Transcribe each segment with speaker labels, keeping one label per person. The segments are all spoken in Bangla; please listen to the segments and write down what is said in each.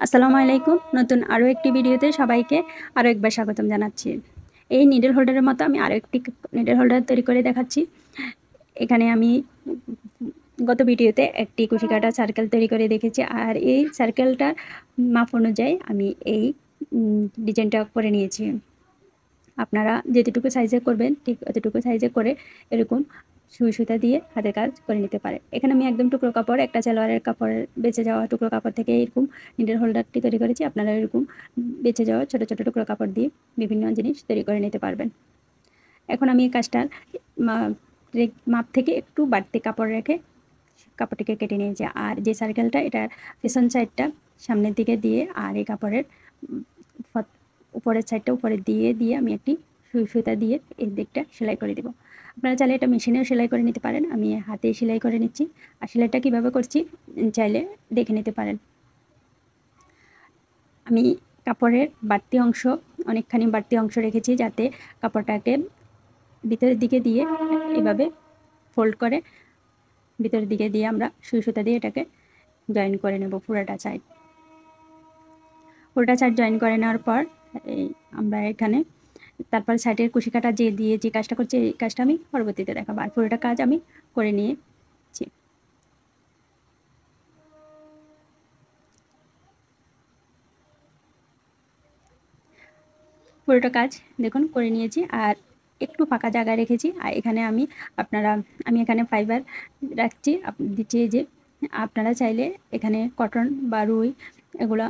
Speaker 1: আসসালামু আলাইকুম। নতুন আরও একটি ভিডিওতে সবাইকে আরও একবার স্বাগতম জানাচ্ছি। এই নিডল হোল্ডারের মতো আমি আরও একটি নিডল হোল্ডার তৈরি করে দেখাচ্ছি। এখানে আমি গত ভিডিওতে একটি কুশি কাটা সার্কেল তৈরি করে দেখেছি, আর এই সার্কেলটার মাপ অনুযায়ী আমি এই ডিজাইনটা করে নিয়েছি। আপনারা যেতটুকু সাইজে করবেন ঠিক অতটুকু সাইজে করে এরকম সুই সুতা দিয়ে হাতের কাজ করে নিতে পারে। এখানে আমি একদম টুকরো কাপড়, একটা সালোয়ারের কাপড়ের বেঁচে যাওয়া টুকরো কাপড় থেকে এরকম নিডল হোল্ডারটি তৈরি করেছি। আপনারা এরকম বেঁচে যাওয়া ছোটো ছোটো টুকরো কাপড় দিয়ে বিভিন্ন জিনিস তৈরি করে নিতে পারবেন। এখন আমি এই কাজটার মাপ থেকে একটু বাড়তি কাপড় রেখে কাপড়টিকে কেটে নিয়েছি। আর যে সার্কেলটা, এটা পেছন সাইডটা সামনের দিকে দিয়ে, আর এই কাপড়ের উপরের সাইডটা উপরে দিয়ে দিয়ে আমি একটি সুই সুতা দিয়ে এই দিকটা সেলাই করে দেব। আপনারা চাইলে এটা মেশিনেও সেলাই করে নিতে পারেন, আমি হাতে সেলাই করে নিচ্ছি। আর সেলাইটা কীভাবে করছি চাইলে দেখে নিতে পারেন। আমি কাপড়ের বাড়তি অংশ, অনেকখানি বাড়তি অংশ রেখেছি, যাতে কাপড়টাকে ভিতরের দিকে দিয়ে এভাবে ফোল্ড করে ভিতরের দিকে দিয়ে আমরা সুই সুতা দিয়ে এটাকে জয়েন করে নেব। পুরোটা সাইড জয়েন করে নেওয়ার পর এই আমরা এখানে তারপর সাইডের কুশি কাটা দিয়ে যে কাজটা করছি, এই কাজটা আমি পরবর্তীতে দেখাবো। আর পুরোটা কাজ আমি করে নিয়েছি। পুরোটা কাজ দেখুন করে নিয়েছি, আর একটু ফাঁকা জায়গা রেখেছি। আর এখানে আমি এখানে ফাইবার রাখছি দিচ্ছি, যে আপনারা চাইলে এখানে কটন বা রুই এগুলো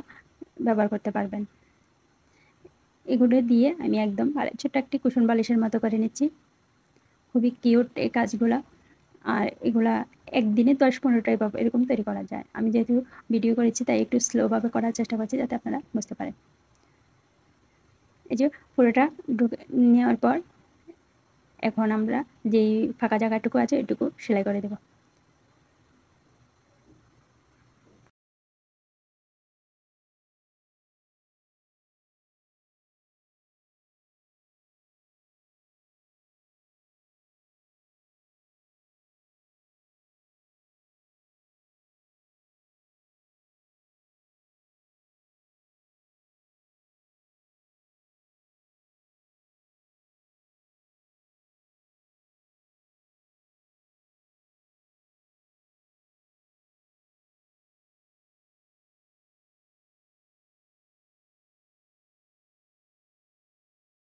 Speaker 1: ব্যবহার করতে পারবেন। এগুলো দিয়ে আমি একদম ছোট্ট একটি কুশন বালিশের মতো করে নিচ্ছি। খুবই কিউট এই কাজগুলো, আর এগুলা একদিনে 10-15টাই এরকম তৈরি করা যায়। আমি যেহেতু ভিডিও করেছি তাই একটু স্লোভাবে করার চেষ্টা করছি, যাতে আপনারা বুঝতে পারেন। এই যে পুরোটা ঢুকে নেওয়ার পর এখন আমরা যেই ফাঁকা জায়গাটুকু আছে এটুকু সেলাই করে দেব।